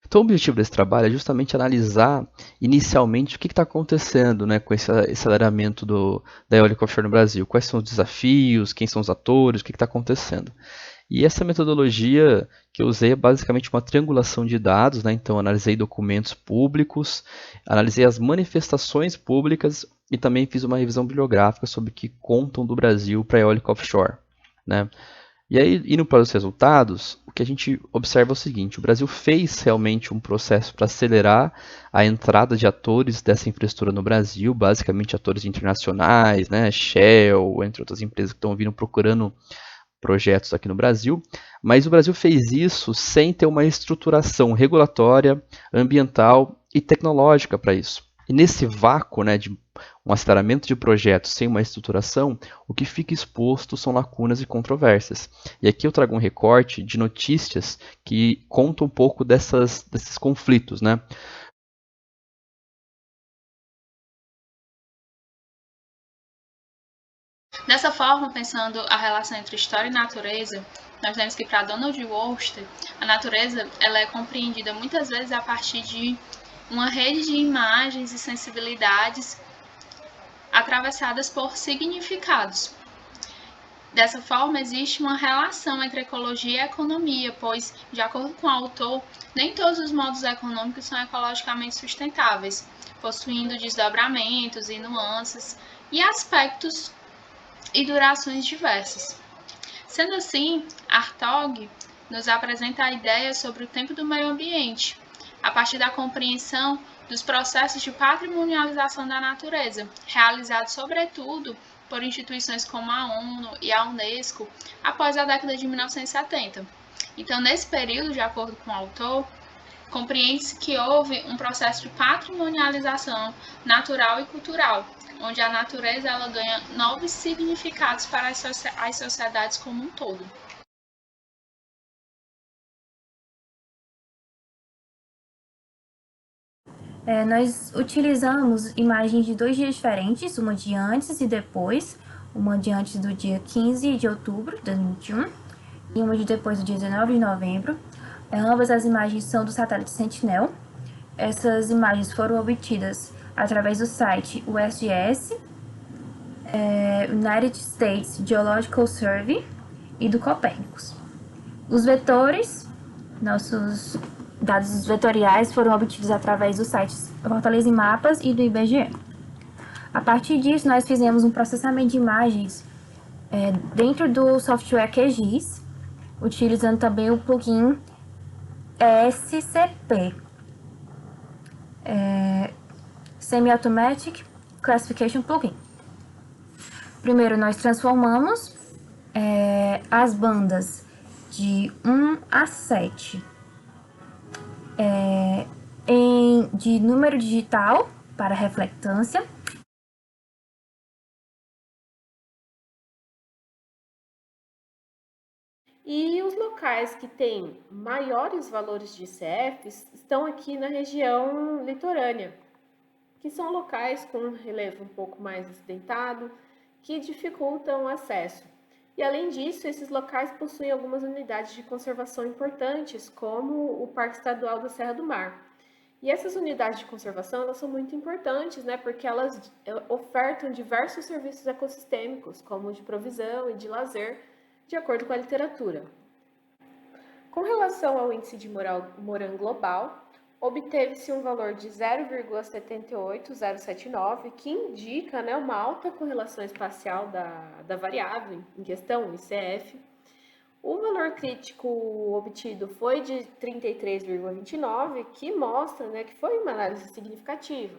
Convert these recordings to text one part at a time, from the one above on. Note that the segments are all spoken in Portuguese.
Então, o objetivo desse trabalho é justamente analisar inicialmente o que está acontecendo, né, com esse aceleramento da eólica offshore no Brasil. Quais são os desafios, quem são os atores, o que está acontecendo. E essa metodologia que eu usei é basicamente uma triangulação de dados, né? Então, analisei documentos públicos, analisei as manifestações públicas e também fiz uma revisão bibliográfica sobre o que contam do Brasil para a eólica offshore, né? E aí, indo para os resultados, o que a gente observa é o seguinte: o Brasil fez realmente um processo para acelerar a entrada de atores dessa infraestrutura no Brasil, basicamente atores internacionais, né, Shell, entre outras empresas que estão vindo procurando projetos aqui no Brasil, mas o Brasil fez isso sem ter uma estruturação regulatória, ambiental e tecnológica para isso. E nesse vácuo, né, de um aceleramento de projetos sem uma estruturação, o que fica exposto são lacunas e controvérsias. E aqui eu trago um recorte de notícias que contam um pouco desses conflitos, né? Dessa forma, pensando a relação entre história e natureza, nós vemos que para Donald Wolster, a natureza ela é compreendida muitas vezes a partir de uma rede de imagens e sensibilidades atravessadas por significados. Dessa forma, existe uma relação entre ecologia e economia, pois, de acordo com o autor, nem todos os modos econômicos são ecologicamente sustentáveis, possuindo desdobramentos e nuances e aspectos e durações diversas. Sendo assim, Hartog nos apresenta a ideia sobre o tempo do meio ambiente, a partir da compreensão dos processos de patrimonialização da natureza, realizados sobretudo por instituições como a ONU e a Unesco após a década de 1970. Então, nesse período, de acordo com o autor, compreende-se que houve um processo de patrimonialização natural e cultural, onde a natureza ela ganha novos significados para as sociedades como um todo. Nós utilizamos imagens de 2 dias diferentes, uma de antes e depois, uma de antes do dia 15 de outubro de 2021 e uma de depois do dia 19 de novembro. Ambas as imagens são do satélite Sentinel. Essas imagens foram obtidas através do site USGS, United States Geological Survey e do Copérnicos. Os vetores, nossos dados vetoriais, foram obtidos através dos sites Fortaleza em Mapas e do IBGE. A partir disso, nós fizemos um processamento de imagens dentro do software QGIS, utilizando também o plugin SCP, Semi-Automatic Classification Plugin. Primeiro, nós transformamos as bandas de 1 a 7 de número digital para reflectância. E os locais que têm maiores valores de ICFs estão aqui na região litorânea, que são locais com um relevo um pouco mais acidentado, que dificultam o acesso. E além disso, esses locais possuem algumas unidades de conservação importantes, como o Parque Estadual da Serra do Mar. E essas unidades de conservação elas são muito importantes, né, porque elas ofertam diversos serviços ecossistêmicos, como de provisão e de lazer, de acordo com a literatura. Com relação ao índice de Moran global, obteve-se um valor de 0,78079, que indica, né, uma alta correlação espacial da variável em questão, o ICF. O valor crítico obtido foi de 33,29, que mostra, né, que foi uma análise significativa.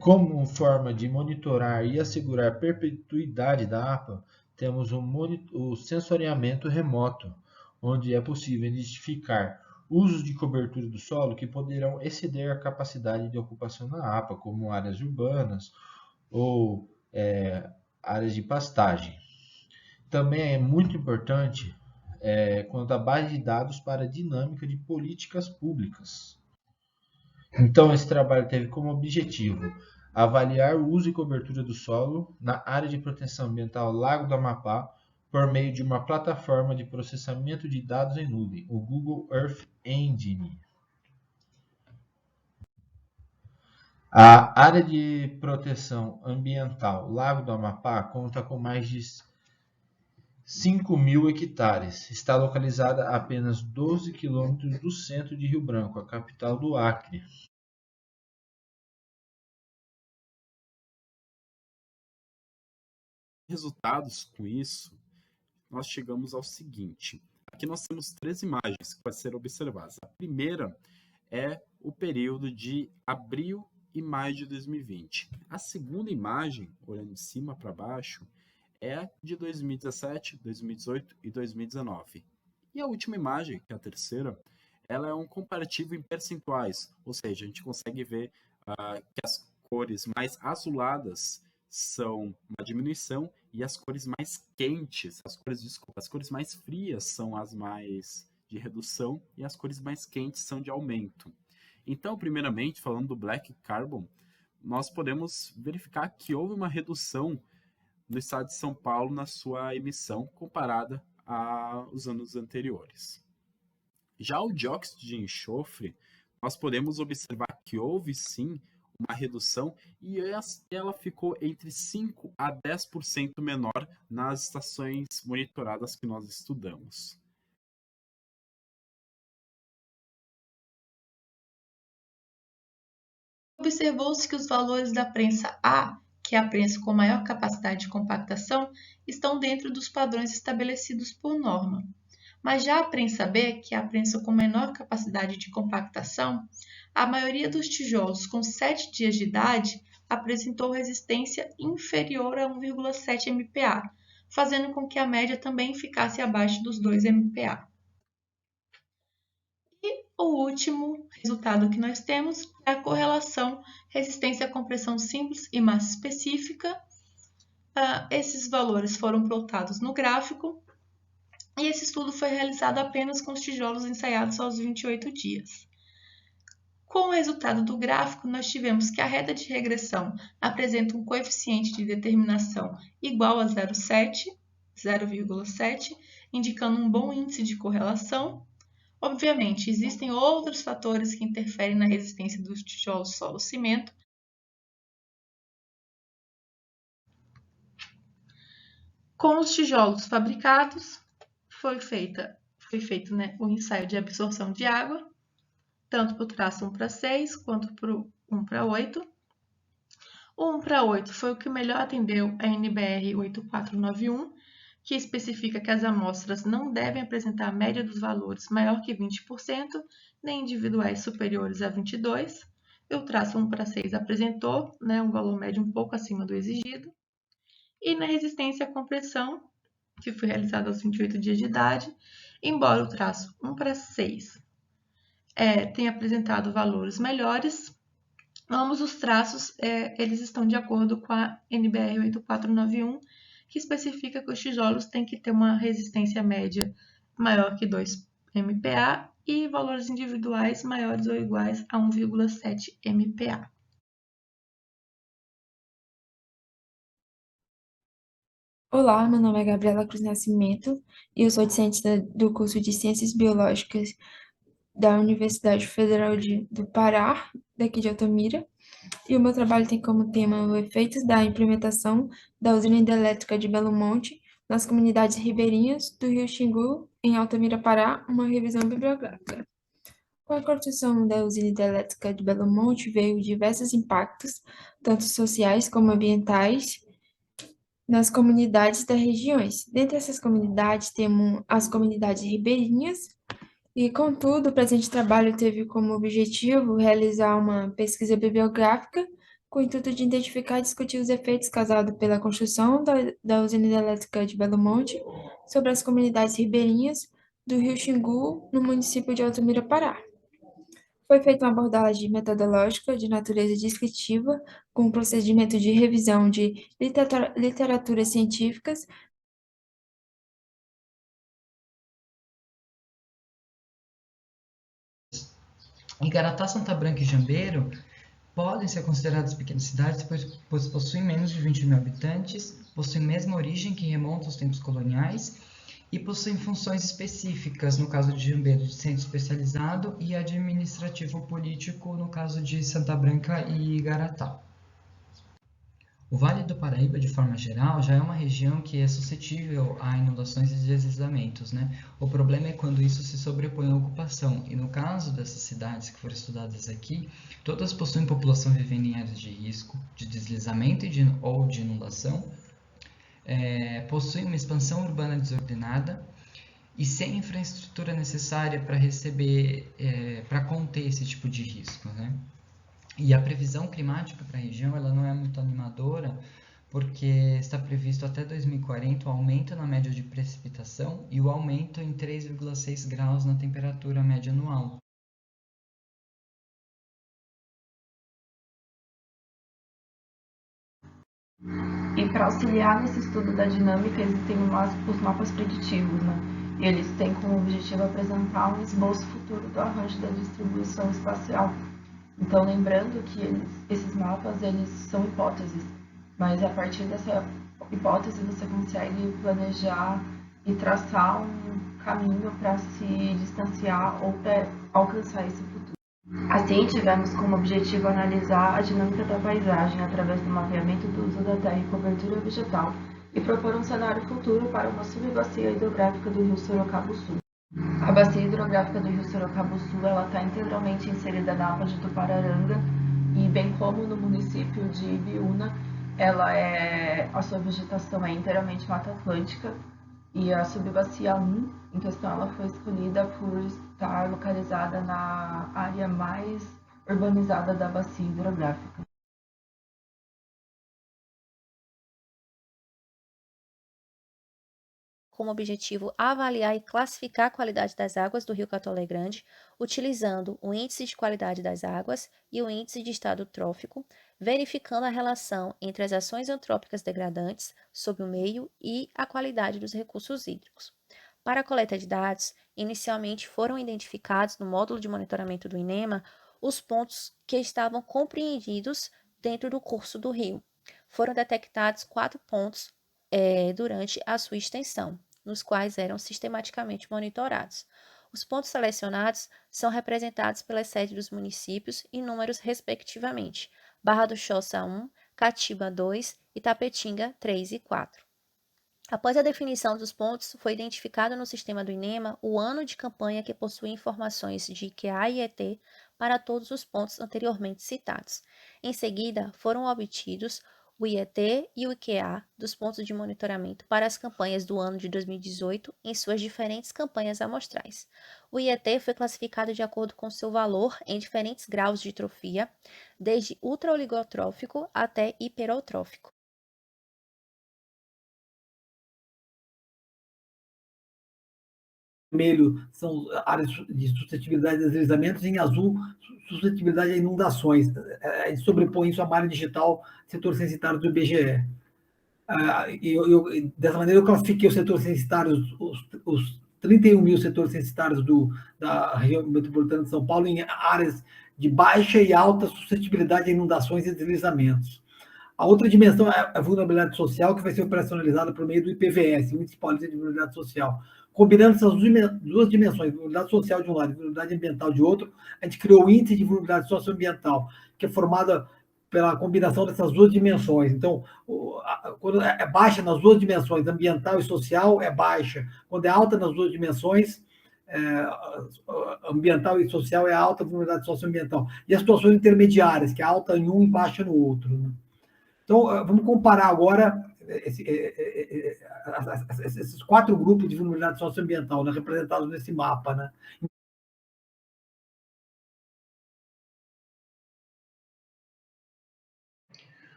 Como forma de monitorar e assegurar a perpetuidade da APA, temos o sensoriamento remoto, onde é possível identificar usos de cobertura do solo que poderão exceder a capacidade de ocupação da APA, como áreas urbanas ou áreas de pastagem. Também é muito importante quanto à base de dados para a dinâmica de políticas públicas. Então, esse trabalho teve como objetivo avaliar o uso e cobertura do solo na área de proteção ambiental Lago do Amapá por meio de uma plataforma de processamento de dados em nuvem, o Google Earth Engine. A área de proteção ambiental Lago do Amapá conta com mais de 5.000 hectares. Está localizada a apenas 12 quilômetros do centro de Rio Branco, a capital do Acre. Resultados com isso, nós chegamos ao seguinte. Aqui nós temos 3 imagens que podem ser observadas. A primeira é o período de abril e maio de 2020. A segunda imagem, olhando de cima para baixo, é de 2017, 2018 e 2019. E a última imagem, que é a terceira, ela é um comparativo em percentuais, ou seja, a gente consegue ver que as cores mais azuladas são uma diminuição e as cores mais quentes, as cores mais frias são as mais de redução e as cores mais quentes são de aumento. Então, primeiramente, falando do Black Carbon, nós podemos verificar que houve uma redução no estado de São Paulo na sua emissão comparada aos anos anteriores. Já o dióxido de enxofre, nós podemos observar que houve sim uma redução e ela ficou entre 5 a 10% menor nas estações monitoradas que nós estudamos. Observou-se que os valores da prensa A, que é a prensa com maior capacidade de compactação, estão dentro dos padrões estabelecidos por norma. Mas já a prensa B, que é a prensa com menor capacidade de compactação, a maioria dos tijolos com 7 dias de idade apresentou resistência inferior a 1,7 MPa, fazendo com que a média também ficasse abaixo dos 2 MPa. E o último resultado que nós temos é a correlação resistência à compressão simples e massa específica. Esses valores foram plotados no gráfico e esse estudo foi realizado apenas com os tijolos ensaiados aos 28 dias. Com o resultado do gráfico, nós tivemos que a reta de regressão apresenta um coeficiente de determinação igual a 0,7, indicando um bom índice de correlação. Obviamente, existem outros fatores que interferem na resistência dos tijolos solo-cimento. Com os tijolos fabricados, foi feito o ensaio de absorção de água, tanto para o traço 1:6 quanto para o 1:8. O 1:8 foi o que melhor atendeu a NBR 8491, que especifica que as amostras não devem apresentar a média dos valores maior que 20%, nem individuais superiores a 22%. O traço 1:6 apresentou um valor médio um pouco acima do exigido. E na resistência à compressão, que foi realizada aos 28 dias de idade, embora o traço 1:6 tenha apresentado valores melhores, ambos os traços eles estão de acordo com a NBR 8491, que especifica que os tijolos têm que ter uma resistência média maior que 2 MPa e valores individuais maiores ou iguais a 1,7 MPa. Olá, meu nome é Gabriela Cruz Nascimento e eu sou discente do curso de Ciências Biológicas da Universidade Federal do Pará, daqui de Altamira. E o meu trabalho tem como tema o efeitos da implementação da usina hidrelétrica de Belo Monte nas comunidades ribeirinhas do Rio Xingu, em Altamira, Pará, uma revisão bibliográfica. Com a construção da usina hidrelétrica de Belo Monte veio diversos impactos, tanto sociais como ambientais, nas comunidades das regiões. Dentre essas comunidades, temos as comunidades ribeirinhas, e, contudo, o presente trabalho teve como objetivo realizar uma pesquisa bibliográfica com o intuito de identificar e discutir os efeitos causados pela construção da usina hidrelétrica de Belo Monte sobre as comunidades ribeirinhas do Rio Xingu, no município de Altamira, Pará. Foi feita uma abordagem metodológica de natureza descritiva, com um procedimento de revisão de literaturas científicas. Igaratá, Santa Branca e Jambeiro podem ser consideradas pequenas cidades, pois possuem menos de 20 mil habitantes, possuem mesma origem que remonta aos tempos coloniais e possuem funções específicas, no caso de Jambeiro, de centro especializado, e administrativo-político, no caso de Santa Branca e Igaratá. O Vale do Paraíba, de forma geral, já é uma região que é suscetível a inundações e deslizamentos, né? O problema é quando isso se sobrepõe à ocupação, e no caso dessas cidades que foram estudadas aqui, todas possuem população vivendo em áreas de risco, de deslizamento ou de inundação, possuem uma expansão urbana desordenada e sem infraestrutura necessária para para conter esse tipo de risco, né? E a previsão climática para a região ela não é muito animadora, porque está previsto até 2040 o aumento na média de precipitação e o aumento em 3,6 graus na temperatura média anual. E para auxiliar nesse estudo da dinâmica, existem os mapas preditivos, né? E eles têm como objetivo apresentar um esboço futuro do arranjo da distribuição espacial. Então, lembrando que esses mapas eles são hipóteses, mas a partir dessa hipótese você consegue planejar e traçar um caminho para se distanciar ou para alcançar esse futuro. Assim, tivemos como objetivo analisar a dinâmica da paisagem através do mapeamento do uso da terra e cobertura vegetal e propor um cenário futuro para uma subbacia hidrográfica do rio Sorocaba Sul. A bacia hidrográfica do rio Sorocaba Sul está integralmente inserida na APA de Tupararanga e, bem como no município de Ibiúna, a sua vegetação é inteiramente Mata Atlântica e a subbacia 1, em questão, ela foi escolhida por estar localizada na área mais urbanizada da bacia hidrográfica. Como objetivo avaliar e classificar a qualidade das águas do Rio Catolé Grande, utilizando o Índice de Qualidade das Águas e o Índice de Estado Trófico, verificando a relação entre as ações antrópicas degradantes sobre o meio e a qualidade dos recursos hídricos. Para a coleta de dados, inicialmente foram identificados no módulo de monitoramento do INEMA os pontos que estavam compreendidos dentro do curso do rio. Foram detectados 4 pontos durante a sua extensão, nos quais eram sistematicamente monitorados. Os pontos selecionados são representados pelas sedes dos municípios em números respectivamente: Barra do Choça 1, Catiba 2, Itapetinga 3 e 4. Após a definição dos pontos, foi identificado no sistema do INEMA o ano de campanha que possui informações de IQA e ET para todos os pontos anteriormente citados. Em seguida, foram obtidos o IET e o IQA dos pontos de monitoramento para as campanhas do ano de 2018 em suas diferentes campanhas amostrais. O IET foi classificado de acordo com seu valor em diferentes graus de trofia, desde ultraoligotrófico até hiperotrófico. Vermelho são áreas de suscetibilidade a deslizamentos, e em azul, suscetibilidade a inundações. A gente sobrepõe isso à malha digital, setor censitário do IBGE. Dessa maneira, eu classifiquei os setores censitários, os 31 mil setores censitários da região metropolitana de São Paulo, em áreas de baixa e alta suscetibilidade a inundações e deslizamentos. A outra dimensão é a vulnerabilidade social, que vai ser operacionalizada por meio do IPVS, o Índice Paulista de Vulnerabilidade Social. Combinando essas duas dimensões, vulnerabilidade social de um lado e vulnerabilidade ambiental de outro, a gente criou o Índice de Vulnerabilidade Socioambiental, que é formada pela combinação dessas duas dimensões. Então, quando é baixa nas duas dimensões, ambiental e social, é baixa. Quando é alta nas duas dimensões, ambiental e social, é alta vulnerabilidade socioambiental. E as situações intermediárias, que é alta em um e baixa no outro, né? Então, vamos comparar agora esses 4 grupos de vulnerabilidade socioambiental, né, representados nesse mapa, né?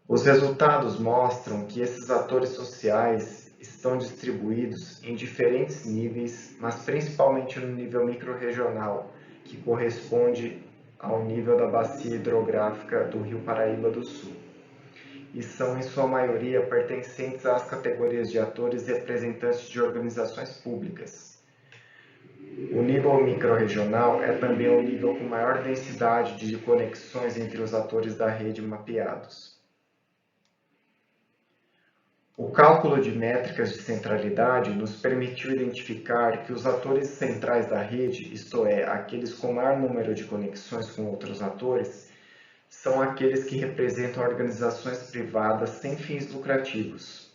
Os resultados mostram que esses atores sociais estão distribuídos em diferentes níveis, mas principalmente no nível microrregional, que corresponde ao nível da bacia hidrográfica do Rio Paraíba do Sul, e são, em sua maioria, pertencentes às categorias de atores e representantes de organizações públicas. O nível microrregional é também o nível com maior densidade de conexões entre os atores da rede mapeados. O cálculo de métricas de centralidade nos permitiu identificar que os atores centrais da rede, isto é, aqueles com maior número de conexões com outros atores, são aqueles que representam organizações privadas sem fins lucrativos.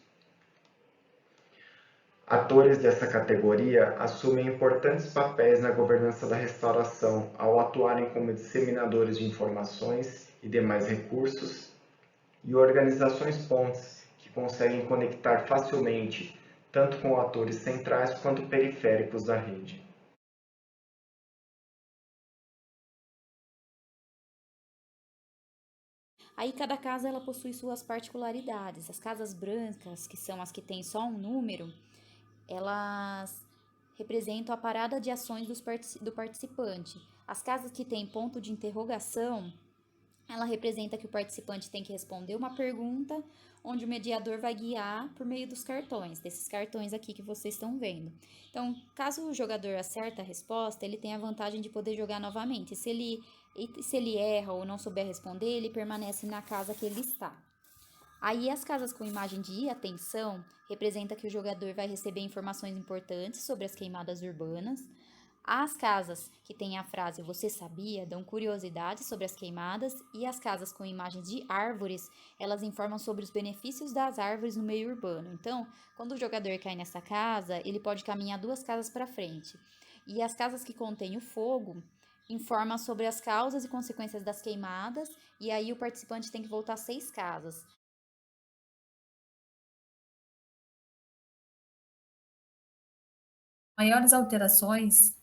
Atores dessa categoria assumem importantes papéis na governança da restauração ao atuarem como disseminadores de informações e demais recursos e organizações pontes que conseguem conectar facilmente tanto com atores centrais quanto periféricos da rede. Aí cada casa ela possui suas particularidades. As casas brancas, que são as que têm só um número, elas representam a parada de ações do participante. As casas que têm ponto de interrogação, ela representa que o participante tem que responder uma pergunta, onde o mediador vai guiar por meio dos cartões, desses cartões aqui que vocês estão vendo. Então, caso o jogador acerte a resposta, ele tem a vantagem de poder jogar novamente. Se ele erra ou não souber responder, ele permanece na casa que ele está. Aí as casas com imagem de atenção representa que o jogador vai receber informações importantes sobre as queimadas urbanas. As casas que têm a frase "você sabia" dão curiosidades sobre as queimadas, e as casas com imagens de árvores, elas informam sobre os benefícios das árvores no meio urbano. Então, quando o jogador cai nessa casa, ele pode caminhar 2 casas para frente. E as casas que contêm o fogo informam sobre as causas e consequências das queimadas, e aí o participante tem que voltar 6 casas. Maiores alterações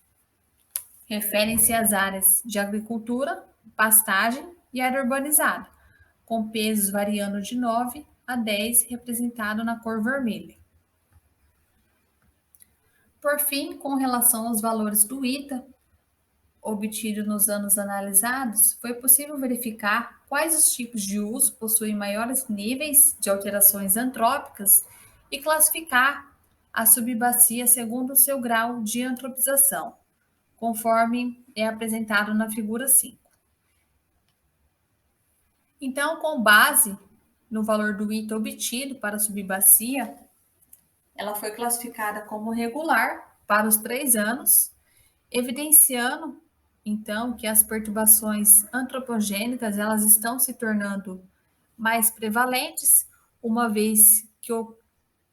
referem-se às áreas de agricultura, pastagem e área urbanizada, com pesos variando de 9 a 10, representado na cor vermelha. Por fim, com relação aos valores do ITA, obtido nos anos analisados, foi possível verificar quais os tipos de uso possuem maiores níveis de alterações antrópicas e classificar a subbacia segundo o seu grau de antropização, conforme é apresentado na figura 5. Então, com base no valor do ITA obtido para a subbacia, ela foi classificada como regular para os 3 anos, evidenciando, então, que as perturbações antropogênicas elas estão se tornando mais prevalentes, uma vez que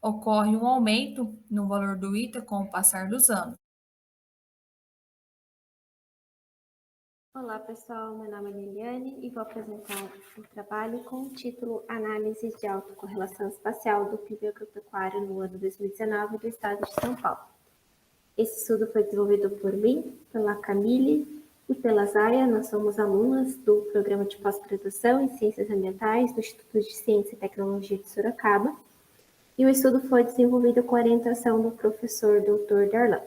ocorre um aumento no valor do ITA com o passar dos anos. Olá pessoal, meu nome é Liliane e vou apresentar um trabalho com o título Análise de autocorrelação espacial do PIB agropecuário no ano 2019 do estado de São Paulo. Esse estudo foi desenvolvido por mim, pela Camille e pela Zaya. Nós somos alunas do Programa de Pós-Graduação em Ciências Ambientais do Instituto de Ciência e Tecnologia de Sorocaba, e o estudo foi desenvolvido com a orientação do professor Dr. Darlan.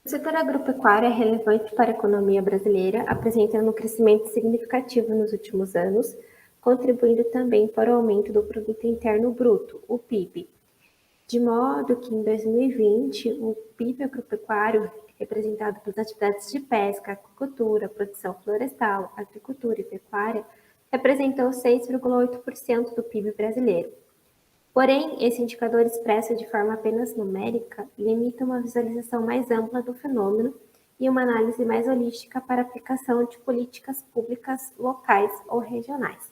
O setor agropecuário é relevante para a economia brasileira, apresentando um crescimento significativo nos últimos anos, contribuindo também para o aumento do Produto Interno Bruto, o PIB. De modo que em 2020, o PIB agropecuário, representado pelas atividades de pesca, aquacultura, produção florestal, agricultura e pecuária, representou 6,8% do PIB brasileiro. Porém, esse indicador expresso de forma apenas numérica limita uma visualização mais ampla do fenômeno e uma análise mais holística para a aplicação de políticas públicas locais ou regionais.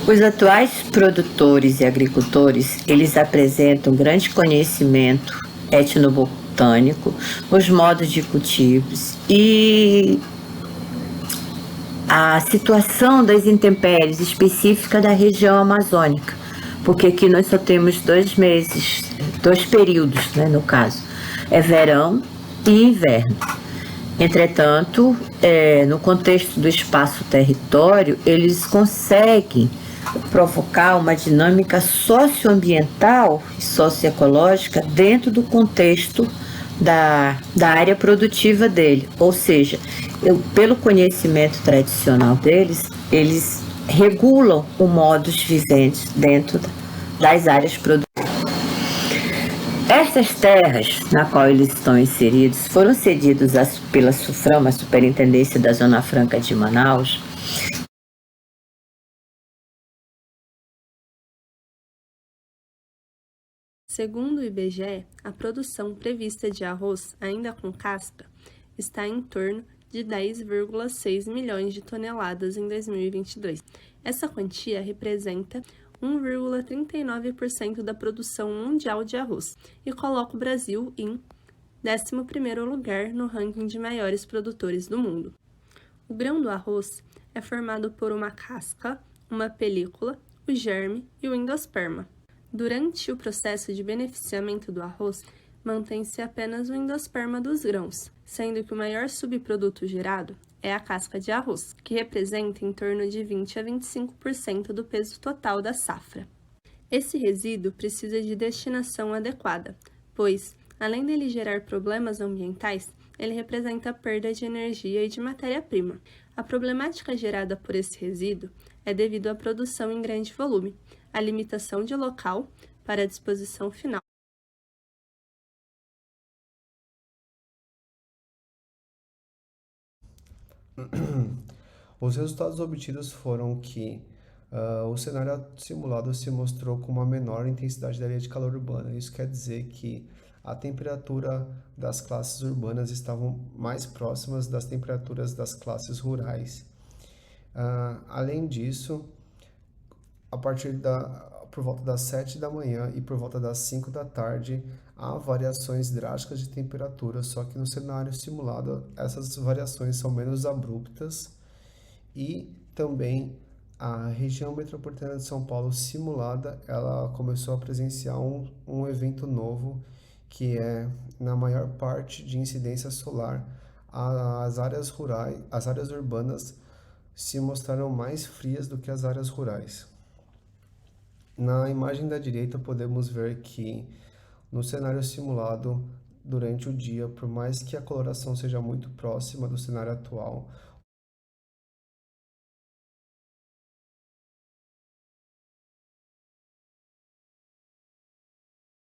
Os atuais produtores e agricultores, eles apresentam grande conhecimento etnobotânico, os modos de cultivos e a situação das intempéries específica da região amazônica, porque aqui nós só temos 2 meses, 2 períodos, né, no caso, é verão e inverno. Entretanto, no contexto do espaço-território, eles conseguem provocar uma dinâmica socioambiental e socioecológica dentro do contexto da área produtiva dele. Ou seja, pelo conhecimento tradicional deles, eles regulam o modus vivendi dentro das áreas produtivas. Estas terras, na qual eles estão inseridos, foram cedidos pela SUFRAM, a Superintendência da Zona Franca de Manaus. Segundo o IBGE, a produção prevista de arroz, ainda com casca, está em torno de 10,6 milhões de toneladas em 2022. Essa quantia representa 1,39% da produção mundial de arroz e coloca o Brasil em 11º lugar no ranking de maiores produtores do mundo. O grão do arroz é formado por uma casca, uma película, o germe e o endosperma. Durante o processo de beneficiamento do arroz, mantém-se apenas o endosperma dos grãos, sendo que o maior subproduto gerado é a casca de arroz, que representa em torno de 20 a 25% do peso total da safra. Esse resíduo precisa de destinação adequada, pois, além dele gerar problemas ambientais, ele representa a perda de energia e de matéria-prima. A problemática gerada por esse resíduo é devido à produção em grande volume, a limitação de local para a disposição final. Os resultados obtidos foram que o cenário simulado se mostrou com uma menor intensidade da linha de calor urbana. Isso quer dizer que a temperatura das classes urbanas estavam mais próximas das temperaturas das classes rurais. Além disso, por volta das 7 da manhã e por volta das 5 da tarde, há variações drásticas de temperatura, só que no cenário simulado essas variações são menos abruptas e também a região metropolitana de São Paulo simulada, ela começou a presenciar um evento novo, que é, na maior parte de incidência solar, as áreas urbanas se mostraram mais frias do que as áreas rurais. Na imagem da direita podemos ver que no cenário simulado, durante o dia, por mais que a coloração seja muito próxima do cenário atual,